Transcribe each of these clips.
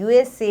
USA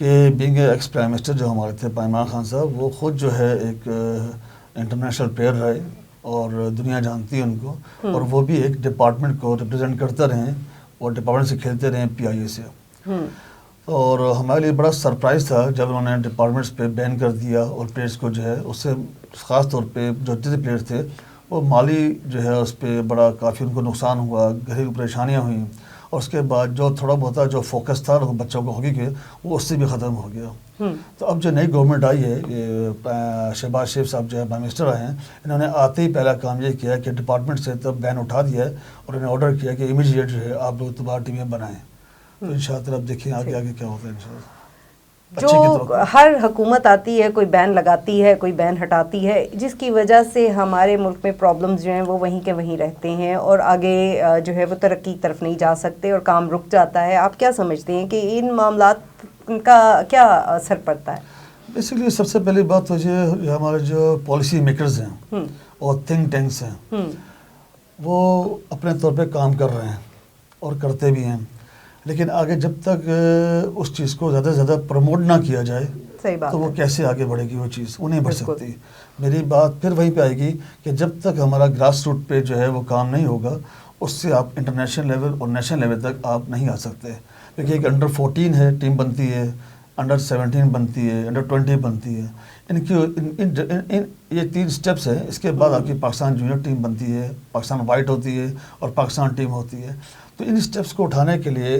کہ being ex prime minister جو ہمارے تھے عمران خان صاحب، وہ خود جو ہے ایک انٹرنیشنل پلیئر رہے اور دنیا جانتی ہے ان کو، اور وہ بھی ایک ڈپارٹمنٹ کو ریپرزینٹ کرتے رہے اور ڈپارٹمنٹ سے کھیلتے رہے PIA سے. اور ہمارے لیے بڑا سرپرائز تھا جب انہوں نے ڈپارٹمنٹس پہ بین کر دیا اور پلیئرس کو جو ہے اس سے خاص طور پہ جو جتنے پلیئرس تھے وہ مالی جو ہے اس پہ بڑا کافی ان کو نقصان ہوا، گھریلو پریشانیاں ہوئیں، اور اس کے بعد جو تھوڑا بہت جو فوکس تھا بچوں کو ہاکی کے وہ اس سے بھی ختم ہو گیا. تو اب جو نئی گورنمنٹ آئی ہے، یہ شہباز شریف صاحب جو ہے پرائم منسٹر آئے ہیں، انہوں نے آتے ہی پہلا کام یہ کیا کہ ڈپارٹمنٹ سے تب بین اٹھا دیا ہے اور انہیں آرڈر کیا کہ امیڈیٹ جو ہے آپ لوگ دوبارہ ٹیمیں بنائیں. تو انشاءاللہ اب دیکھیں آگے کیا ہوتا ہے انشاءاللہ. جو ہر حکومت آتی ہے کوئی بین لگاتی ہے، کوئی بین ہٹاتی ہے، جس کی وجہ سے ہمارے ملک میں پرابلمز جو ہیں وہ وہیں کے وہیں رہتے ہیں اور آگے جو ہے وہ ترقی کی طرف نہیں جا سکتے اور کام رک جاتا ہے. آپ کیا سمجھتے ہیں کہ ان معاملات کا کیا اثر پڑتا ہے؟ بیسیکلی سب سے پہلی بات تو یہ ہمارے جو پالیسی میکرز ہیں اور تھنک ٹینکس ہیں وہ اپنے طور پہ کام کر رہے ہیں اور کرتے بھی ہیں، لیکن آگے جب تک اس چیز کو زیادہ سے زیادہ پروموٹ نہ کیا جائے تو وہ کیسے آگے بڑھے گی وہ چیز، وہ نہیں بڑھ سکتی. میری بات پھر وہیں پہ آئے گی کہ جب تک ہمارا گراس روٹ پہ جو ہے وہ کام نہیں ہوگا اس سے آپ انٹرنیشنل لیول اور نیشنل لیول تک آپ نہیں آ سکتے. کیونکہ ایک انڈر 14 ہے ٹیم بنتی ہے، انڈر 17 بنتی ہے، انڈر 20 بنتی ہے، ان کی یہ 3 سٹیپس ہیں. اس کے بعد آپ کی پاکستان جونیئر ٹیم بنتی ہے، پاکستان وائٹ ہوتی ہے اور پاکستان ٹیم ہوتی ہے. تو ان سٹیپس کو اٹھانے کے لیے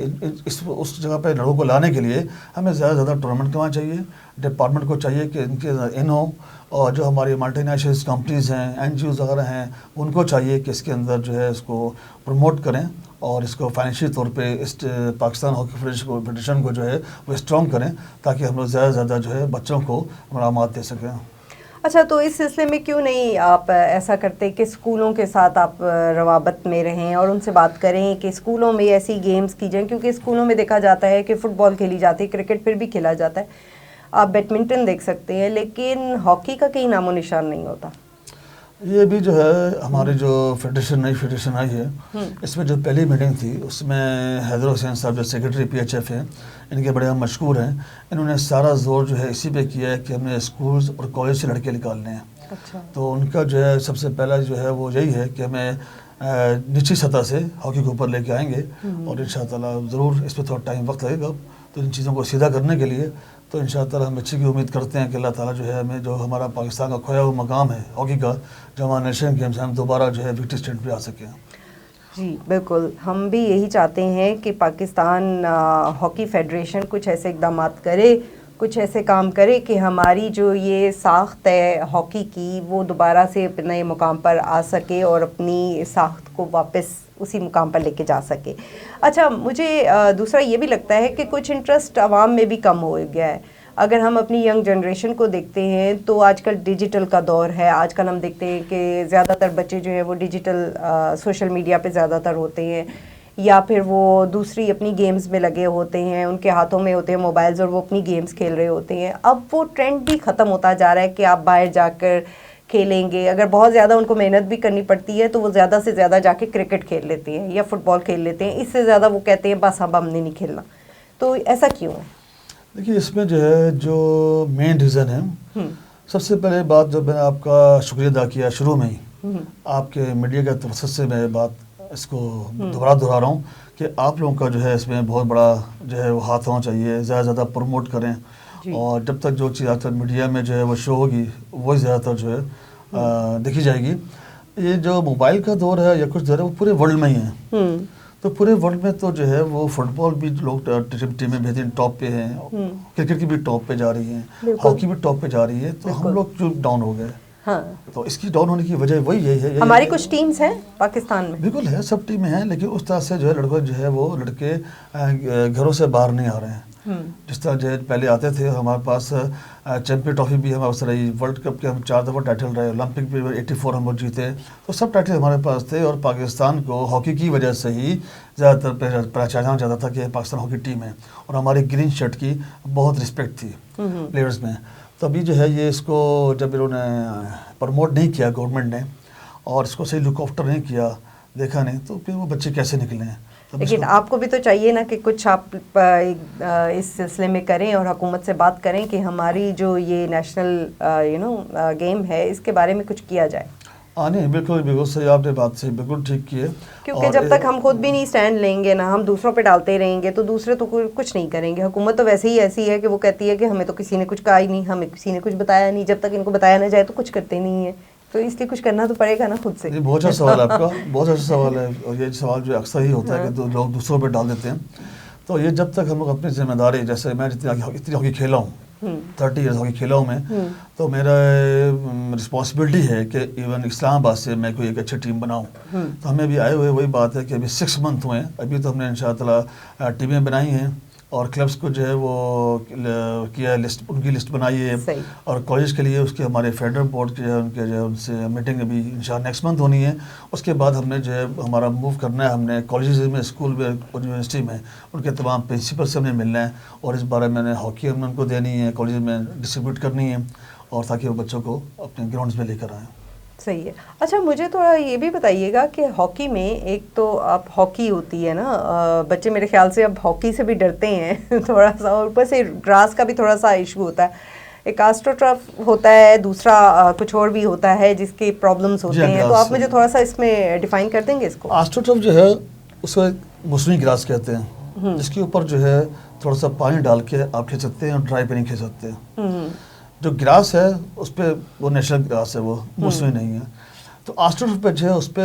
اس جگہ پہ لڑکوں کو لانے کے لیے ہمیں زیادہ سے زیادہ ٹورنامنٹ کروانا چاہیے. ڈپارٹمنٹ کو چاہیے کہ ان کے ان ہو، اور جو ہماری ملٹی نیشنل کمپنیز ہیں، NGOs وغیرہ ہیں، ان کو چاہیے کہ اس کے اندر جو ہے اس کو پروموٹ کریں اور اس کو فائنینشیل طور پہ اس پاکستان ہاکی فیڈریشن کو جو ہے وہ اسٹرانگ کریں تاکہ ہم لوگ زیادہ سے زیادہ جو ہے بچوں کو مقامات دے سکیں. اچھا، تو اس سلسلے میں کیوں نہیں آپ ایسا کرتے کہ اسکولوں کے ساتھ آپ روابط میں رہیں اور ان سے بات کریں کہ اسکولوں میں ایسی گیمز کی جائیں؟ کیونکہ اسکولوں میں دیکھا جاتا ہے کہ فٹ بال کھیلی جاتی ہے، کرکٹ پھر بھی کھیلا جاتا ہے، آپ بیڈمنٹن دیکھ سکتے ہیں، لیکن ہاکی کا کہیں نام و نشان نہیں ہوتا. یہ بھی جو ہے ہماری جو نئی فیڈریشن آئی ہے، اس میں جو پہلی میٹنگ تھی اس میں حیدر حسین صاحب جو سیکرٹری PHF ہیں، ان کے بڑے ہم مشکور ہیں. انہوں نے سارا زور جو ہے اسی پہ کیا ہے کہ ہم نے اسکولز اور کالج سے لڑکے نکالنے ہیں. اچھا. تو ان کا جو ہے سب سے پہلا جو ہے وہ یہی ہے کہ ہمیں نچلی سطح سے ہاکی کے اوپر لے کے آئیں گے اور ان شاء اللہ ضرور اس پہ تھوڑا ٹائم وقت لگے گا. تو ان چیزوں کو سیدھا کرنے کے لیے تو ان شاء اللہ ہم اچھی کی امید کرتے ہیں کہ اللہ تعالیٰ جو ہے ہمیں جو ہمارا پاکستان کا کھویا ہوا مقام ہے ہاکی کا، جو ہمارا نیشنل گیمز ہم دوبارہ جو ہے وکٹری اسٹینڈ پہ آ سکیں. جی بالکل، ہم بھی یہی چاہتے ہیں کہ پاکستان ہاکی فیڈریشن کچھ ایسے اقدامات کرے، کچھ ایسے کام کرے کہ ہماری جو یہ ساخت ہے ہاکی کی وہ دوبارہ سے نئے مقام پر آ سکے اور اپنی ساخت کو واپس اسی مقام پر لے کے جا سکے. اچھا، مجھے دوسرا یہ بھی لگتا ہے کہ کچھ انٹرسٹ عوام میں بھی کم ہو گیا ہے. اگر ہم اپنی ینگ جنریشن کو دیکھتے ہیں تو آج کل ڈیجیٹل کا دور ہے. آج کل ہم دیکھتے ہیں کہ زیادہ تر بچے جو ہیں وہ ڈیجیٹل سوشل میڈیا پہ زیادہ تر ہوتے ہیں، یا پھر وہ دوسری اپنی گیمز میں لگے ہوتے ہیں، ان کے ہاتھوں میں ہوتے ہیں موبائلز اور وہ اپنی گیمز کھیل رہے ہوتے ہیں. اب وہ ٹرینڈ بھی ختم ہوتا جا رہا ہے کہ آپ باہر جا کر کھیلیں گے. اگر بہت زیادہ ان کو محنت بھی کرنی پڑتی ہے تو وہ زیادہ سے زیادہ جا کے کرکٹ کھیل لیتے ہیں یا فٹ بال کھیل لیتے ہیں. اس سے زیادہ وہ کہتے ہیں بس اب ہم نے نہیں کھیلنا. تو ایسا کیوں ہے؟ دیکھیے، اس میں جو ہے جو مین ریزن ہے، سب سے پہلے بات جو میں نے آپ کا شکریہ ادا کیا شروع میں ہی، آپ کے میڈیا کے توسط سے میں بات اس کو دوبارہ دہرا رہا ہوں کہ آپ لوگوں کا جو ہے اس میں بہت بڑا جو ہے وہ ہاتھ ہونا چاہیے، زیادہ سے زیادہ پروموٹ کریں. اور جب تک جو چیز آج تک میڈیا میں جو ہے وہ شو ہوگی وہی زیادہ تر جو ہے دیکھی جائے گی. یہ جو موبائل کا دور ہے یا کچھ دور ہے وہ پورے ورلڈ میں ہی ہے. تو پورے ورلڈ میں تو جو ہے وہ فٹ بال بھی لوگ ٹیمیں بہترین ٹاپ پہ ہیں، کرکٹ کی بھی ٹاپ پہ جا رہی ہیں، ہاکی بھی ٹاپ پہ جا رہی ہے. تو ہم لوگ جو ڈاؤن ہو گئے. تو اس کی ڈاؤن ہونے کی وجہ وہی یہی ہے. ہماری کچھ ٹیمز ہیں پاکستان میں، بالکل ہے، سب ٹیمیں ہیں، لیکن اس طرح سے جو ہے لڑکے جو ہے وہ لڑکے گھروں سے باہر نہیں آ رہے ہیں. جس طرح جو پہلے آتے تھے ہمارے پاس چیمپئن ٹرافی بھی ہمارے پاس رہی، ورلڈ کپ کے ہم 4 دفعہ ٹائٹل رہے، اولمپک بھی 84 ہم لوگ جیتے. تو سب ٹائٹل ہمارے پاس تھے اور پاکستان کو ہاکی کی وجہ سے ہی زیادہ تر پہچانا جاتا تھا کہ پاکستان ہاکی ٹیم ہے. اور ہماری گرین شرٹ کی بہت رسپیکٹ تھی پلیئرز میں. تو ابھی جو ہے یہ اس کو جب انہوں نے پروموٹ نہیں کیا گورنمنٹ نے اور اس کو صحیح لک آفٹر نہیں کیا، دیکھا نہیں، تو پھر وہ بچے کیسے نکلے ہیں. لیکن آپ کو بھی تو چاہیے نا کہ کچھ آپ اس سلسلے میں کریں اور حکومت سے بات کریں کہ ہماری جو یہ نیشنل گیم ہے اس کے بارے میں کچھ کیا جائے. نہیں بالکل بالکل صحیح، آپ نے بات صحیح بالکل ٹھیک کی ہے. کیونکہ جب تک ہم خود بھی نہیں اسٹینڈ لیں گے نا، ہم دوسروں پہ ڈالتے رہیں گے تو دوسرے تو کچھ نہیں کریں گے. حکومت تو ویسے ہی ایسی ہے کہ وہ کہتی ہے کہ ہمیں تو کسی نے کچھ کہا ہی نہیں، ہمیں کسی نے کچھ بتایا نہیں. جب تک ان کو بتایا نہ جائے تو کچھ کرتے نہیں ہیں. تو اس لیے کچھ کرنا تو پڑے گا نا خود سے. یہ بہت اچھا سوال ہے آپ کا، بہت اچھا سوال ہے. اور یہ سوال جو اکثر ہی ہوتا ہے کہ لوگ دوسروں پہ ڈال دیتے ہیں. تو یہ جب تک ہم لوگ اپنی ذمہ داری، جیسے میں اتنی ہاکی کھیلا ہوں، 30 ایئرس ہاکی کھیلا ہوں میں، تو میرا رسپانسبلٹی ہے کہ ایون اسلام آباد سے میں کوئی ایک اچھی ٹیم بناؤں. تو ہمیں بھی آئے ہوئے وہی بات ہے کہ ابھی 6 منتھ ہوئے ہیں. ابھی تو ہم نے انشاء اللہ ٹیمیں بنائی ہیں اور کلبس کو جو ہے وہ کیا لسٹ، ان کی لسٹ بنائی ہے. اور کالج کے لیے اس کے ہمارے فیڈرل بورڈ کے جو ہے ان سے میٹنگ ابھی انشاءاللہ نیکسٹ منتھ ہونی ہے. اس کے بعد ہم نے جو ہے ہمارا موو کرنا ہے، ہم نے کالجز میں، اسکول میں اور یونیورسٹی میں ان کے تمام پرنسپل سے ہم نے ملنا ہے. اور اس بارے میں نے ہاکی ہم نے ان کو دینی ہے، کالجز میں ڈسٹریبیوٹ کرنی ہے، اور تاکہ وہ بچوں کو اپنے گراؤنڈز میں لے کر آئیں. صحیح ہے. اچھا مجھے تھوڑا یہ بھی بتائیے گا کہ ہاکی میں ایک تو آپ ہاکی ہوتی ہے نا، بچے میرے خیال سے اب ہاکی سے بھی ڈرتے ہیں تھوڑا سا، اور اوپر سے گراس کا بھی تھوڑا سا ایشو ہوتا ہے. ایک آسٹروٹرف ہوتا ہے، دوسرا کچھ اور بھی ہوتا ہے جس کے پرابلمس ہوتے ہیں. تو آپ مجھے تھوڑا سا اس میں ڈیفائن کر دیں گے اس کو. آسٹروٹرف جو ہے اس کو موسمی گراس کہتے ہیں، جس کے اوپر جو ہے تھوڑا سا پانی ڈال کے آپ کھیل سکتے ہیں اور ڈرائی پہ نہیں کھیل سکتے. جو گراس ہے اس پہ وہ نیشنل گراس ہے، وہ موسمی نہیں ہے. تو آسٹروٹرف پہ جو ہے اس پہ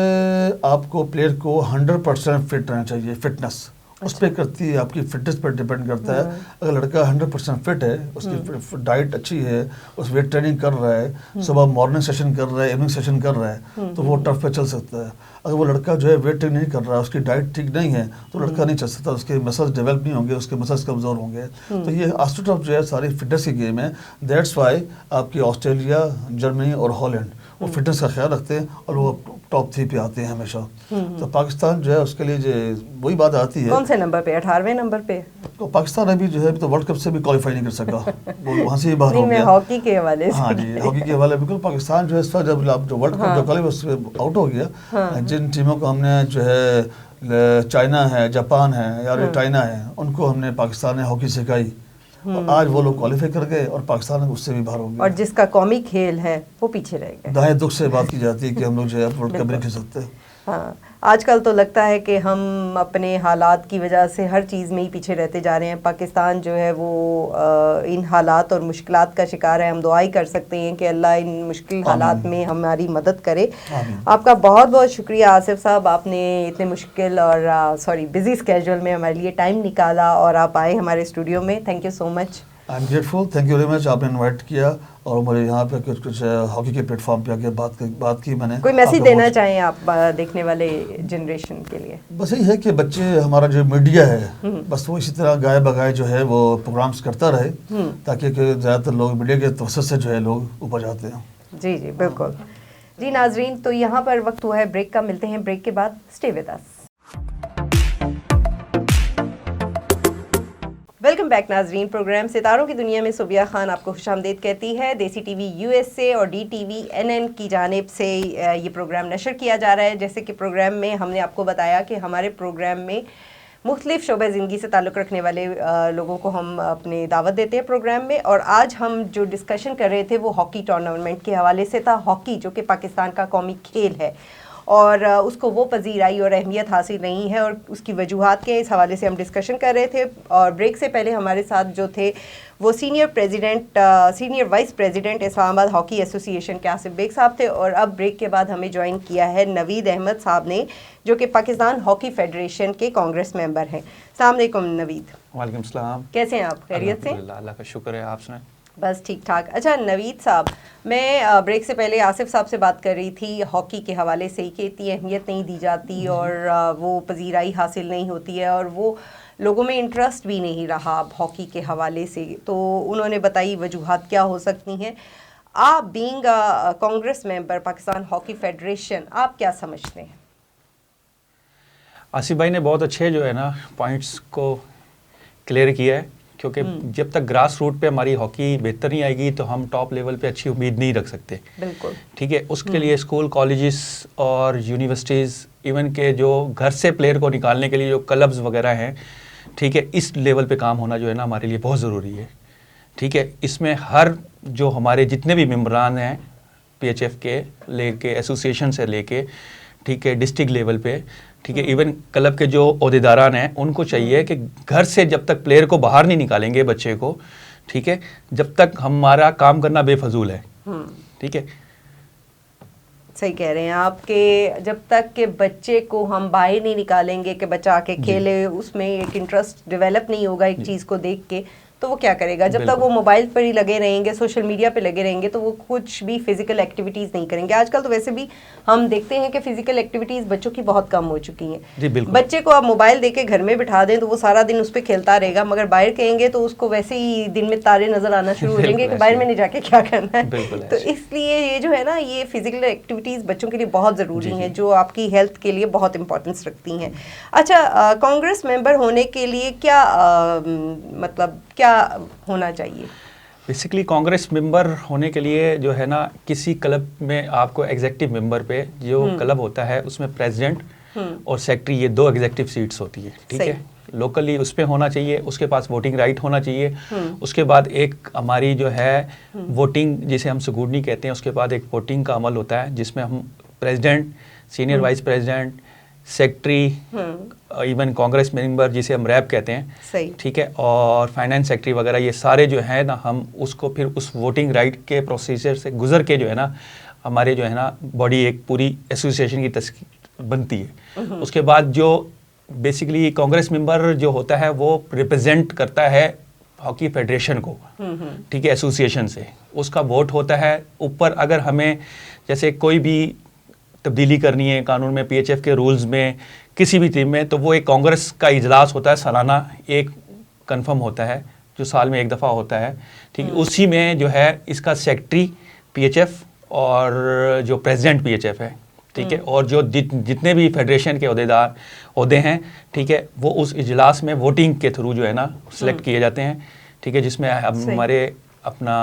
آپ کو پلیئر کو 100% فٹ رہنا چاہیے. فٹنس اس پہ کرتی ہے، آپ کی فٹنس پر ڈپینڈ کرتا ہے. اگر لڑکا 100% فٹ ہے، اس کی ڈائٹ اچھی ہے، اس ویٹ ٹریننگ کر رہا ہے، صبح مارننگ سیشن کر رہا ہے، ایوننگ سیشن کر رہا ہے، تو وہ ٹرف پہ چل سکتا ہے. اگر وہ لڑکا جو ہے ویٹ ٹریننگ نہیں کر رہا ہے، اس کی ڈائٹ ٹھیک نہیں ہے، تو لڑکا نہیں چل سکتا. اس کے مسلس ڈیولپ نہیں ہوں گے، اس کے مسلس کمزور ہوں گے. تو یہ آسٹروٹرف جو ہے ساری فٹنس کی گیم ہے. دیٹس وائی آپ کی آسٹریلیا، جرمنی اور ہالینڈ وہ فٹنس کا خیال رکھتے ہیں اور وہ ٹاپ 3 پہ آتے ہیں ہمیشہ. تو پاکستان جو ہے اس کے لیے جو وہی بات آتی ہے. کون سے نمبر پہ؟ 18ویں نمبر پہ. تو پاکستان ابھی جو ہے تو ورلڈ کپ سے بھی کوالیفائی نہیں کر سکا، وہ وہاں سے ہی باہر ہو گیا. ہاکی کے حوالے سے، ہاں جی ہاکی کے حوالے بالکل. پاکستان جو ہے اس وقت جب جو ورلڈ کپ جو کوالیفائی اس سے آؤٹ ہو گیا. جن ٹیموں کو ہم نے جو ہے چائنا ہے، جاپان ہے یا چائنا ہے، ان کو ہم نے پاکستان نے ہاکی سکھائی. اور آج وہ لوگ کوالیفائی کر گئے اور پاکستان اس سے بھی باہر ہو گیا. اور جس کا قومی کھیل ہے وہ پیچھے رہ گئے. دائیں دکھ سے بات کی جاتی ہے کہ ہم لوگ جو ہے ورلڈ کپ نہیں کھیل سکتے. ہاں آج کل تو لگتا ہے کہ ہم اپنے حالات کی وجہ سے ہر چیز میں ہی پیچھے رہتے جا رہے ہیں. پاکستان جو ہے وہ ان حالات اور مشکلات کا شکار ہے. ہم دعا ہی کر سکتے ہیں کہ اللہ ان مشکل حالات میں ہماری مدد کرے. آپ کا بہت بہت شکریہ آصف صاحب، آپ نے اتنے مشکل اور بزی اسکیجول میں ہمارے لیے ٹائم نکالا اور آپ آئے ہمارے اسٹوڈیو میں. Thank you so much. I am grateful, thank you very much. آپ نے انوائٹ کیا اور مجھے یہاں پہ کچھ ہاکی کے پلیٹ فارم پہ آ کے بات کی. میں نے کوئی میسیج دینا چاہیں آپ دیکھنے والے جنریشن کے لیے؟ بس یہی ہے کہ بچے، ہمارا جو میڈیا ہے بس وہ اسی طرح گائے بگائے جو ہے وہ پروگرامز کرتا رہے، تاکہ کہ زیادہ تر لوگ میڈیا کے توسط سے جو ہے لوگ اوپر جاتے ہیں. جی جی بالکل. جی ناظرین، تو یہاں پر وقت ہوا ہے بریک کا. ملتے ہیں بریک کے بعد. Stay with us. Welcome back ناظرین. پروگرام ستاروں کی دنیا میں صوبیہ خان آپ کو خوش آمدید کہتی ہے. دیسی ٹی وی USA اور DTV NN کی جانب سے یہ پروگرام نشر کیا جا رہا ہے. جیسے کہ پروگرام میں ہم نے آپ کو بتایا کہ ہمارے پروگرام میں مختلف شعبہ زندگی سے تعلق رکھنے والے لوگوں کو ہم اپنے دعوت دیتے ہیں پروگرام میں. اور آج ہم جو ڈسکشن کر رہے تھے وہ ہاکی ٹورنامنٹ کے حوالے سے تھا. ہاکی جو کہ پاکستان کا قومی کھیل ہے اور اس کو وہ پذیرائی اور اہمیت حاصل نہیں ہے اور اس کی وجوہات کے اس حوالے سے ہم ڈسکشن کر رہے تھے. اور بریک سے پہلے ہمارے ساتھ جو تھے وہ سینئر وائس پریزیڈنٹ اسلام آباد ہاکی ایسوسی ایشن کے آصف بیگ صاحب تھے. اور اب بریک کے بعد ہمیں جوائن کیا ہے نوید احمد صاحب نے، جو کہ پاکستان ہاکی فیڈریشن کے کانگریس ممبر ہیں. السلام علیکم نوید. وعلیکم السلام. کیسے ہیں آپ؟ خیریت سے؟ الحمدللہ، اللہ کا شکر ہے. آپ سنائیں؟ بس ٹھیک ٹھاک. اچھا نوید صاحب، میں بریک سے پہلے آصف صاحب سے بات کر رہی تھی ہاکی کے حوالے سے کہ اتنی اہمیت نہیں دی جاتی اور وہ پذیرائی حاصل نہیں ہوتی ہے اور وہ لوگوں میں انٹرسٹ بھی نہیں رہا اب ہاکی کے حوالے سے. تو انہوں نے بتائی وجوہات کیا ہو سکتی ہیں. آپ بینگ کانگریس ممبر پاکستان ہاکی فیڈریشن، آپ کیا سمجھتے ہیں؟ آصف بھائی نے بہت اچھے جو ہے نا پوائنٹس کو کلیئر کیا ہے کیونکہ جب تک گراس روٹ پہ ہماری ہاکی بہتر نہیں آئے گی تو ہم ٹاپ لیول پہ اچھی امید نہیں رکھ سکتے. بالکل ٹھیک ہے. اس کے لیے اسکول, کالجز اور یونیورسٹیز, ایون کہ جو گھر سے پلیئر کو نکالنے کے لیے جو کلبز وغیرہ ہیں, ٹھیک ہے, اس لیول پہ کام ہونا جو ہے نا ہمارے لیے بہت ضروری ہے. ٹھیک ہے. اس میں ہر جو ہمارے جتنے بھی ممبران ہیں پی ایچ ایف کے لے کے, ایسوسیشن سے لے کے, ٹھیک ہے, ڈسٹرکٹ لیول پہ, ٹھیک ہے, ایون کلب کے جو عہدیداران ہیں ان کو چاہیے کہ گھر سے جب تک پلیئر کو باہر نہیں نکالیں گے, بچے کو, ٹھیک ہے, جب تک ہمارا کام کرنا بے فضول ہے. ٹھیک ہے. صحیح کہہ رہے ہیں آپ کہ جب تک کہ بچے کو ہم باہر نہیں نکالیں گے کہ بچہ آ کے کھیلے, اس میں ایک انٹرسٹ ڈیولپ نہیں ہوگا ایک چیز کو دیکھ کے, تو وہ کیا کرے گا؟ جب تک وہ موبائل پر ہی لگے رہیں گے, سوشل میڈیا پہ لگے رہیں گے, تو وہ کچھ بھی فزیکل ایکٹیویٹیز نہیں کریں گے. آج کل تو ویسے بھی ہم دیکھتے ہیں کہ فزیکل ایکٹیویٹیز بچوں کی بہت کم ہو چکی ہیں. بچے کو آپ موبائل دے کے گھر میں بٹھا دیں تو وہ سارا دن اس پہ کھیلتا رہے گا, مگر باہر کہیں گے تو اس کو ویسے ہی دن میں تارے نظر آنا شروع ہو جائیں گے کہ باہر میں نے جا کے کیا کرنا ہے. تو اس لیے یہ جو ہے نا, یہ فزیکل ایکٹیویٹیز بچوں کے لیے بہت ضروری ہیں, جو آپ کی ہیلتھ کے لیے بہت امپورٹنس رکھتی ہیں. اچھا, کانگریس ممبر ہونے کے لیے کیا مطلب کیا ہونا چاہیے؟ بیسیکلی کانگریس ممبر ہونے کے لیے جو ہے نا, کسی کلب میں آپ کو ایگزیکٹو ممبر پہ جو کلب ہوتا ہے اس میں پریزیڈنٹ اور سیکٹری, یہ 2 ایگزیکٹو سیٹس ہوتی ہے. ٹھیک ہے. لوکلی اس پہ ہونا چاہیے, اس کے پاس ووٹنگ رائٹ ہونا چاہیے. اس کے بعد ایک ہماری جو ہے ووٹنگ جسے ہم سکوٹنی کہتے ہیں, اس کے بعد ایک ووٹنگ کا عمل ہوتا ہے جس میں ہم president, senior vice president, secretary, even Congress member جسے ہم ریپ کہتے ہیں, ٹھیک ہے, اور فائنانس سیکٹری وغیرہ, یہ سارے جو ہیں نا, ہم اس کو پھر اس ووٹنگ رائٹ کے پروسیجر سے گزر کے جو ہے نا, ہمارے جو ہے نا باڈی ایک پوری ایسوسیشن کی بنتی ہے. اس کے بعد جو بیسیکلی کانگریس ممبر جو ہوتا ہے وہ ریپرزینٹ کرتا ہے ہاکی فیڈریشن کو, ٹھیک ہے, ایسوسیشن سے. اس کا ووٹ ہوتا ہے اوپر. اگر ہمیں جیسے کوئی بھی تبدیلی کرنی ہے قانون میں, پی ایچ ایف کے رولز میں, کسی بھی ٹیم میں, تو وہ ایک کانگریس کا اجلاس ہوتا ہے سالانہ, ایک کنفرم ہوتا ہے جو سال میں ایک دفعہ ہوتا ہے. ٹھیک ہے. اسی میں جو ہے اس کا سیکٹری پی ایچ ایف اور جو پریزیڈنٹ پی ایچ ایف ہے, ٹھیک ہے, اور جو جتنے بھی فیڈریشن کے عہدے ہیں, ٹھیک ہے, وہ اس اجلاس میں ووٹنگ کے تھرو جو ہے نا سلیکٹ کیے جاتے ہیں. ٹھیک ہے. جس میں ہمارے اپنا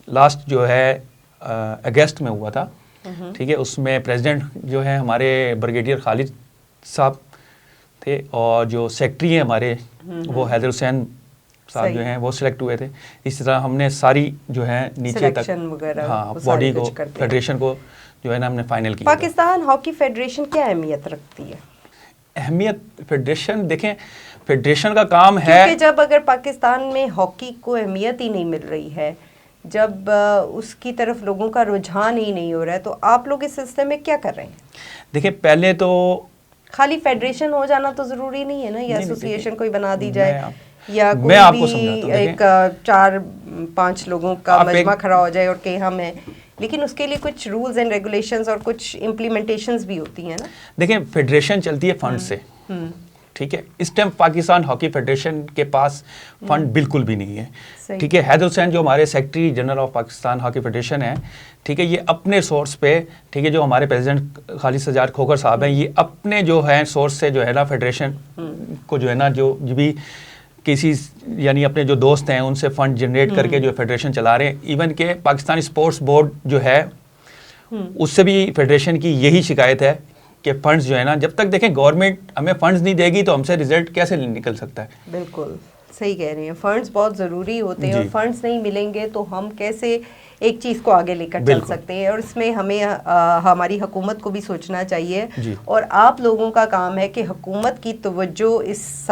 لاسٹ جو ہے اگست میں ہوا تھا. ٹھیک ہے. اس میں پریزیڈنٹ جو ہے ہمارے بریگیڈیئر خالد صاحب تھے, اور جو سیکٹری ہیں ہمارے وہ حیدر حسین صاحب جو ہیں وہ سلیکٹ ہوئے تھے. اس طرح ہم نے ساری جو ہے نیچے تک باڈی کو, فیڈریشن کو جو ہے نا ہم نے فائنل کیا. پاکستان ہاکی فیڈریشن کیا اہمیت رکھتی ہے؟ اہمیت فیڈریشن, دیکھیں فیڈریشن کا کام ہے کہ جب اگر پاکستان میں ہاکی کو اہمیت ہی نہیں مل رہی ہے, جب اس کی طرف لوگوں کا رجحان ہی نہیں ہو رہا ہے, تو آپ لوگ اس سلسلے میں کیا کر رہے ہیں؟ دیکھیں پہلے تو خالی فیڈریشن ہو جانا تو ضروری نہیں ہے نا, یا ایسوسیشن کوئی بنا دی جائے, یا میں آپ کو کوئی ایک 4-5 لوگوں کا مجمع کھڑا ہو جائے اور کہ ہم ہیں, لیکن اس کے لیے کچھ رولز اینڈ ریگولیشنز اور کچھ امپلیمنٹیشنز بھی ہوتی ہیں نا. دیکھیں فیڈریشن چلتی ہے فنڈ سے. ٹھیک ہے. اس ٹائم پاکستان ہاکی فیڈریشن کے پاس فنڈ بالکل بھی نہیں ہے. ٹھیک ہے. حیدر حسین جو ہمارے secretary general of Pakistan hockey federation ہیں, ٹھیک ہے, یہ اپنے سورس پہ, ٹھیک ہے, جو ہمارے پریزیڈنٹ خالد سجاد کھوکھر صاحب ہیں, یہ اپنے جو ہیں سورس سے جو ہے نا فیڈریشن کو جو ہے نا جو بھی کسی یعنی اپنے جو دوست ہیں ان سے فنڈ جنریٹ کر کے جو فیڈریشن چلا رہے ہیں. ایون کہ پاکستانی اسپورٹس بورڈ جو ہے اس سے بھی فیڈریشن کی یہی شکایت ہے کہ فنڈز جو ہے نا, جب تک دیکھیں گورنمنٹ ہمیں فنڈز نہیں دے گی تو ہم سے رزلٹ کیسے نکل سکتا ہے. بالکل صحیح کہہ رہے ہیں, فنڈز بہت ضروری ہوتے ہیں, اور فنڈز نہیں ملیں گے تو ہم کیسے ایک چیز کو آگے لے کر چل سکتے ہیں. اور اس میں ہمیں ہماری حکومت کو بھی سوچنا چاہیے, اور آپ لوگوں کا کام ہے کہ حکومت کی توجہ اس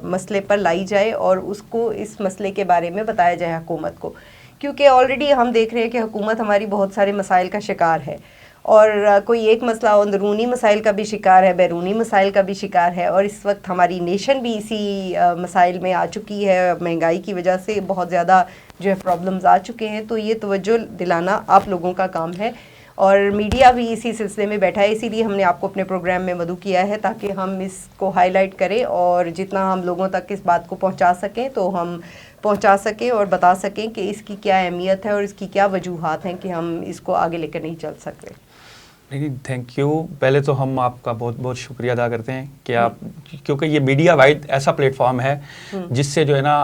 مسئلے پر لائی جائے اور اس کو اس مسئلے کے بارے میں بتایا جائے حکومت کو, کیونکہ آلریڈی ہم دیکھ رہے ہیں کہ حکومت ہماری بہت سارے مسائل کا شکار ہے, اور کوئی ایک مسئلہ اندرونی مسائل کا بھی شکار ہے, بیرونی مسائل کا بھی شکار ہے, اور اس وقت ہماری نیشن بھی اسی مسائل میں آ چکی ہے. مہنگائی کی وجہ سے بہت زیادہ جو ہے پرابلمز آ چکے ہیں, تو یہ توجہ دلانا آپ لوگوں کا کام ہے, اور میڈیا بھی اسی سلسلے میں بیٹھا ہے. اسی لیے ہم نے آپ کو اپنے پروگرام میں مدعو کیا ہے تاکہ ہم اس کو ہائی لائٹ کریں, اور جتنا ہم لوگوں تک اس بات کو پہنچا سکیں تو ہم پہنچا سکیں اور بتا سکیں کہ اس کی کیا اہمیت ہے اور اس کی کیا وجوہات ہیں کہ ہم اس کو آگے لے کر نہیں چل سکتے. Thank you. پہلے تو ہم آپ کا بہت بہت شکریہ ادا کرتے ہیں کہ آپ, کیونکہ یہ میڈیا وائڈ ایسا پلیٹ فارم ہے جس سے جو ہے نا